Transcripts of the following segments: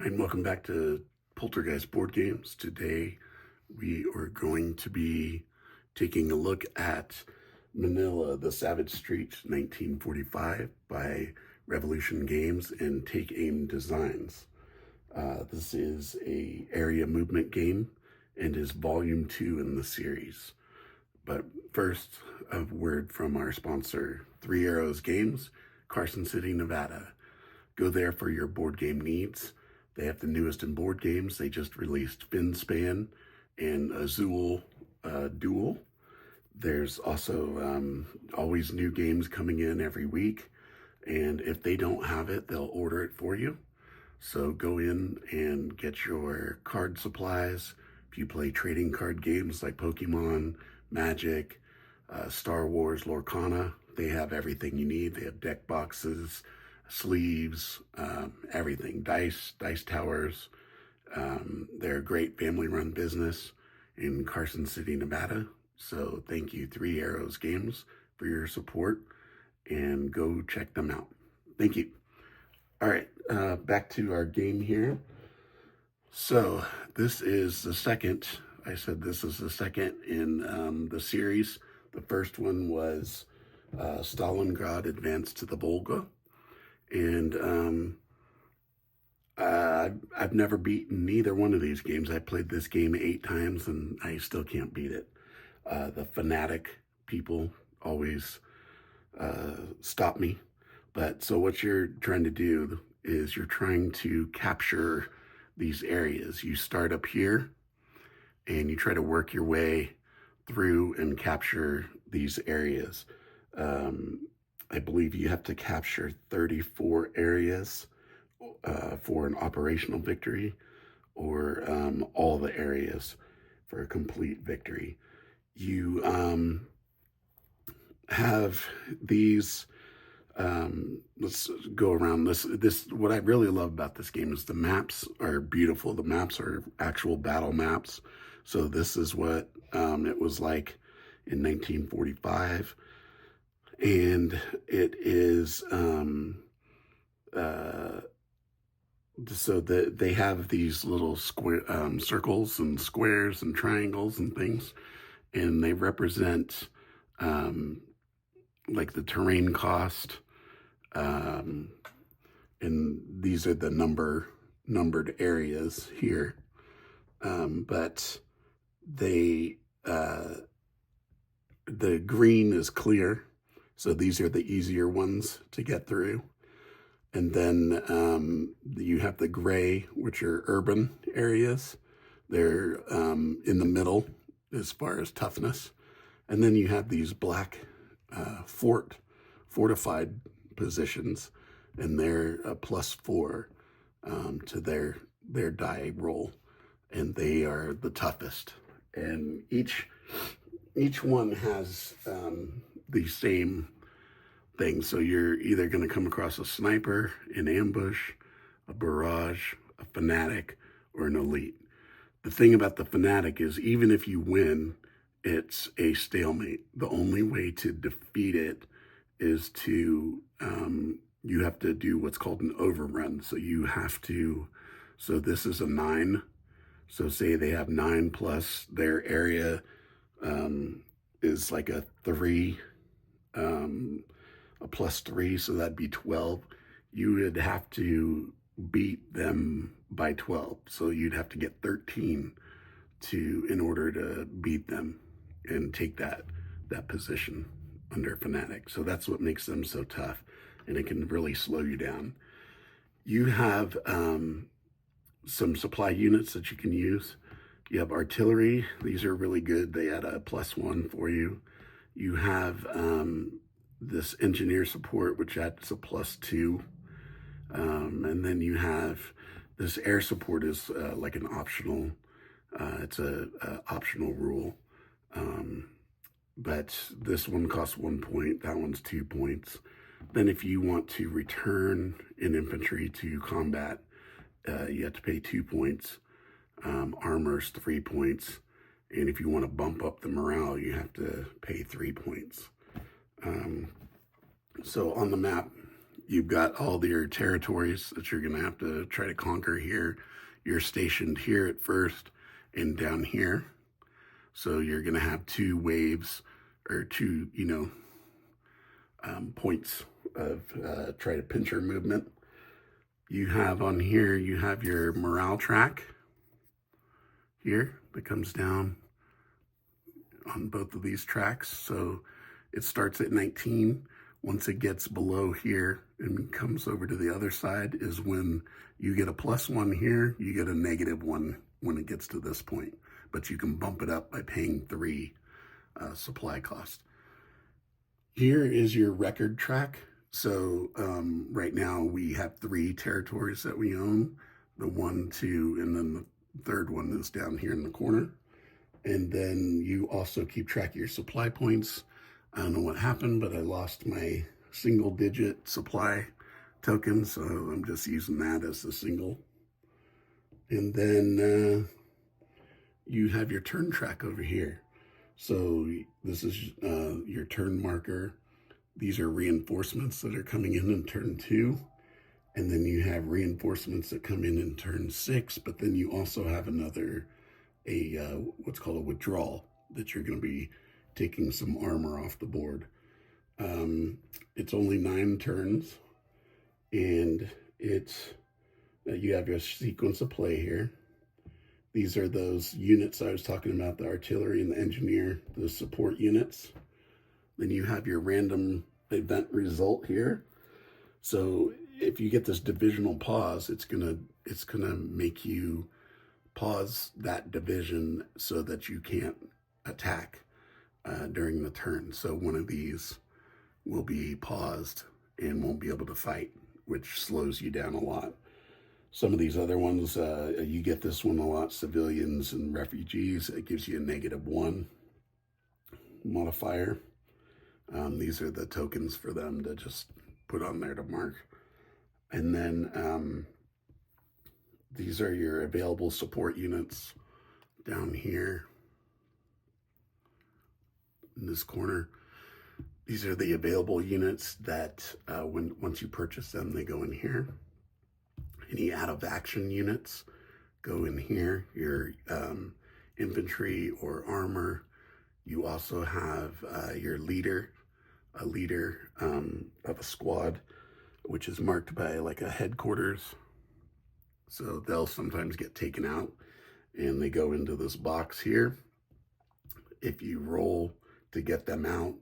And welcome back to Poltergeist Board Games. Today we are going to be taking a look at Manila, The Savage Street, 1945 by Revolution Games and Take Aim Designs. This is a area movement game and is volume 2 in the series. But first, a word from our sponsor, Three Arrows Games, Carson City, Nevada. Go there for your board game needs. They have the newest in board games. They just released Finspan and Azul Duel. There's also always new games coming in every week. And if they don't have it, they'll order it for you. So go in and get your card supplies. If you play trading card games like Pokemon, Magic, Star Wars, Lorcana, they have everything you need. They have deck boxes, sleeves, everything, dice towers. They're a great family-run business in Carson City, Nevada. So thank you, Three Arrows Games, for your support, and go check them out. Thank you. All right, back to our game here. So this is the second. I said this is the second in the series. The first one was Stalingrad Advance to the Volga. And I've never beaten neither one of these games. I played this game 8 times and I still can't beat it. The fanatic people always stop me. But so what you're trying to do is you're trying to capture these areas. You start up here and you try to work your way through and capture these areas. I believe you have to capture 34 areas for an operational victory, or all the areas for a complete victory. You have these, let's go around this. What I really love about this game is the maps are beautiful. The maps are actual battle maps. So this is what it was like in 1945. And it is, so that they have these little square, circles and squares and triangles and things, and they represent, like the terrain cost, and these are the numbered areas here, but they, the green is clear. So these are the easier ones to get through. And then you have the gray, which are urban areas. They're in the middle as far as toughness. And then you have these black fortified positions, and they're a +4 to their die roll. And they are the toughest. And each one has the same thing. So you're either going to come across a sniper, an ambush, a barrage, a fanatic, or an elite. The thing about the fanatic is even if you win, it's a stalemate. The only way to defeat it is to, you have to do what's called an overrun. So you have to, so this is a 9. So say they have 9 plus their area is like a 3, a +3, so that'd be 12. You would have to beat them by 12. So you'd have to get 13 in order to beat them and take that position under Fanatic. So that's what makes them so tough, and it can really slow you down. You have some supply units that you can use. You have artillery. These are really good. They add a +1 for you. You have this engineer support, which adds a +2. And then you have this air support is like an optional, it's a optional rule. But this one costs 1 point, that one's 2 points. Then if you want to return an infantry to combat, you have to pay 2 points. Armor's 3 points. And if you want to bump up the morale, you have to pay 3 points. So on the map, you've got all your territories that you're going to have to try to conquer here. You're stationed here at first and down here. So you're going to have two waves or two, points of try to pincher movement. You have on here, you have your morale track here that comes down on both of these tracks. So it starts at 19. Once it gets below here and comes over to the other side is when you get a +1 here, you get a -1 when it gets to this point. But you can bump it up by paying 3 supply cost. Here is your record track. So right now we have 3 territories that we own. The 1, 2, and then the third one is down here in the corner. And then you also keep track of your supply points. I don't know what happened, but I lost my single-digit supply token, so I'm just using that as a single. And then you have your turn track over here. So this is your turn marker. These are reinforcements that are coming in turn 2. And then you have reinforcements that come in turn 6, but then you also have what's called a withdrawal that you're going to be taking some armor off the board. It's only 9 turns, and you have your sequence of play here. These are those units I was talking about, the artillery and the engineer, the support units. Then you have your random event result here. So if you get this divisional pause, it's gonna make you pause that division so that you can't attack during the turn. So one of these will be paused and won't be able to fight, which slows you down a lot. Some of these other ones, you get this one a lot, civilians and refugees. It gives you a -1 modifier. These are the tokens for them to just put on there to mark. And then these are your available support units down here in this corner. These are the available units that once you purchase them, they go in here. Any out of action units go in here, your infantry or armor. You also have your leader, a leader of a squad, which is marked by like a headquarters. So they'll sometimes get taken out and they go into this box here. If you roll to get them out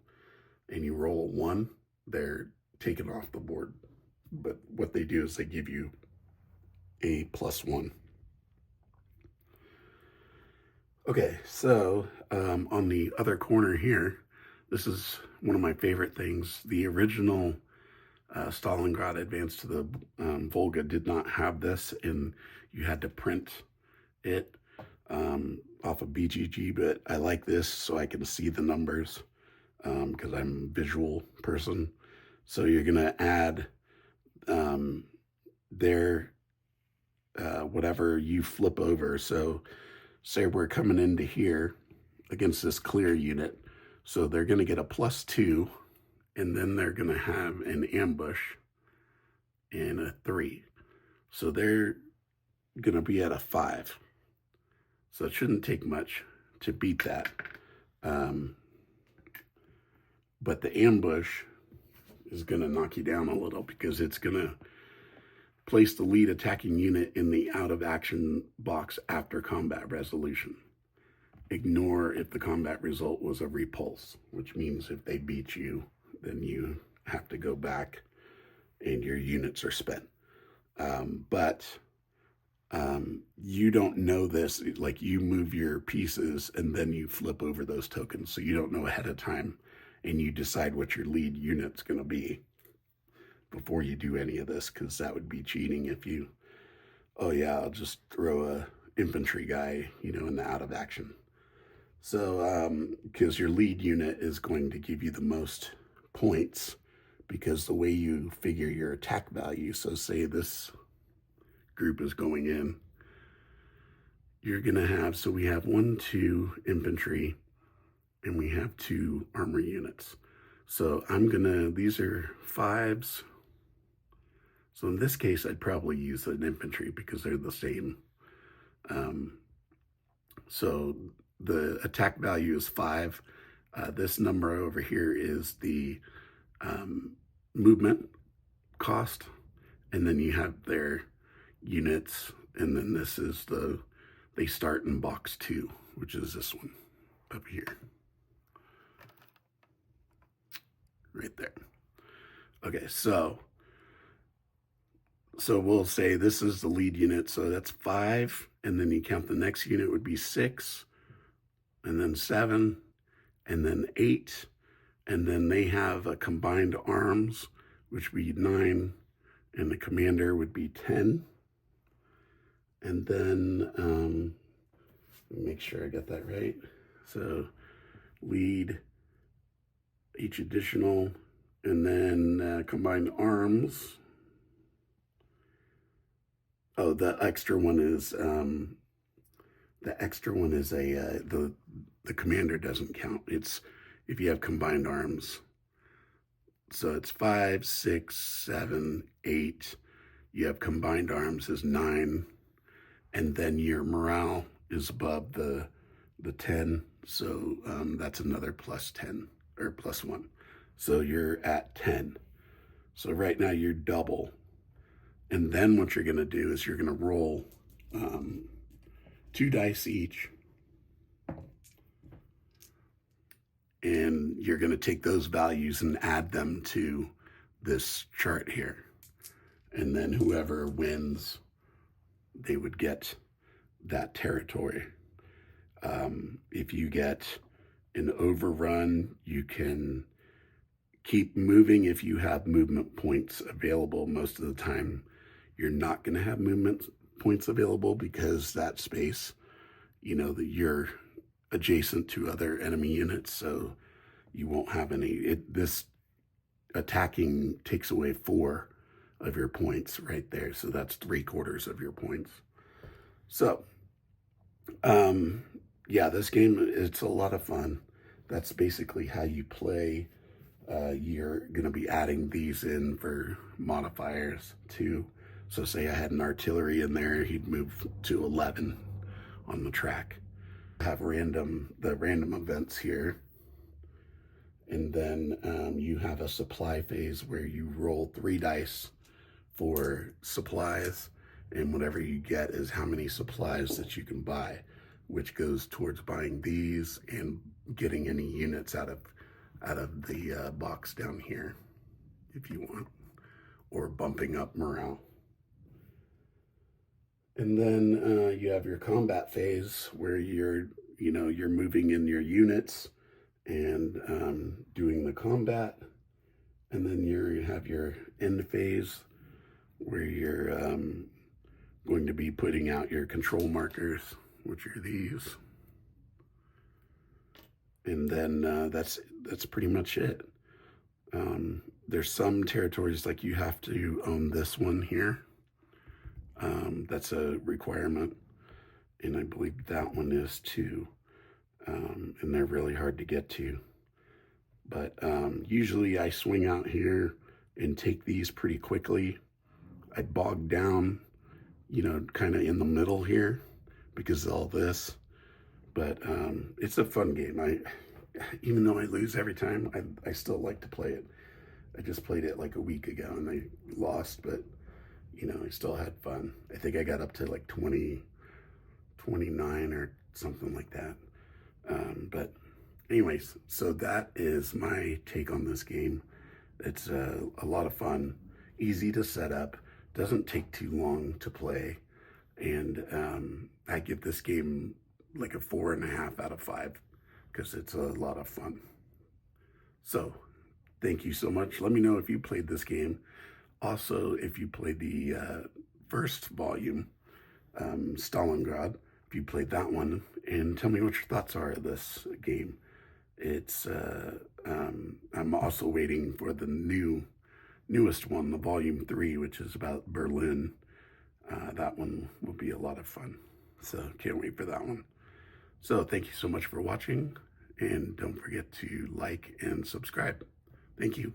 and you roll a 1, they're taken off the board. But what they do is they give you a +1. Okay, so on the other corner here, this is one of my favorite things. The original Stalingrad advance to the Volga did not have this, and you had to print it off of BGG, but I like this so I can see the numbers because I'm a visual person. So you're going to add their whatever you flip over. So say we're coming into here against this clear unit. So they're going to get a +2, and then they're going to have an ambush and a 3. So they're going to be at a 5. So it shouldn't take much to beat that. But the ambush is going to knock you down a little because it's going to place the lead attacking unit in the out of action box after combat resolution. Ignore if the combat result was a repulse, which means if they beat you, then you have to go back and your units are spent. But you don't know this, like you move your pieces and then you flip over those tokens. So you don't know ahead of time and you decide what your lead unit's going to be before you do any of this, because that would be cheating if you, oh yeah, I'll just throw a infantry guy, in the out of action. So, because your lead unit is going to give you the most points because the way you figure your attack value, so say this group is going in, you're going to have, so we have 1, 2 infantry, and we have 2 armor units. So these are 5s, So in this case, I'd probably use an infantry because they're the same. Um, so the attack value is 5. This number over here is the movement cost. And then you have their units. And then this is they start in box 2, which is this one up here. Right there. Okay, so we'll say this is the lead unit, so that's 5, and then you count the next unit would be 6, and then 7, and then 8, and then they have a combined arms, which would be 9, and the commander would be 10. And then, make sure I got that right. So lead, each additional, and then combined arms. Oh, the extra one is a the commander doesn't count. It's if you have combined arms. So it's 5, 6, 7, 8. You have combined arms is 9, and then your morale is above the 10. So that's another plus 10 or plus 1. So you're at 10. So right now you're double. And then what you're going to do is you're going to roll 2 dice each. And you're going to take those values and add them to this chart here. And then whoever wins, they would get that territory. If you get an overrun, you can keep moving if you have movement points available. Most of the time, you're not going to have movement points available because that space, that you're adjacent to other enemy units, so you won't have any. This attacking takes away 4 of your points right there, so that's 3/4 of your points. So, yeah, this game, it's a lot of fun. That's basically how you play. You're going to be adding these in for modifiers too. So say I had an artillery in there, he'd move to 11 on the track. Have the random events here. And then you have a supply phase where you roll 3 dice for supplies, and whatever you get is how many supplies that you can buy, which goes towards buying these and getting any units out of the box down here if you want, or bumping up morale. And then you have your combat phase where you're moving in your units and doing the combat. And then you have your end phase where you're going to be putting out your control markers, which are these. And then that's pretty much it. There's some territories like you have to own this one here. That's a requirement, and I believe that one is too. And they're really hard to get to. But usually I swing out here and take these pretty quickly. I bog down, kind of in the middle here because of all this. But it's a fun game. Even though I lose every time, I still like to play it. I just played it like a week ago and I lost, but I still had fun. I think I got up to like 29 or something like that. But anyways, so that is my take on this game. It's a lot of fun, easy to set up, doesn't take too long to play, and I give this game like a 4.5 out of 5 because it's a lot of fun. So thank you so much. Let me know if you played this game. Also, if you played the first volume, Stalingrad, if you played that one, and tell me what your thoughts are of this game. It's I'm also waiting for the newest one, the volume 3, which is about Berlin. That one will be a lot of fun. So can't wait for that one. So thank you so much for watching, and don't forget to like and subscribe. Thank you.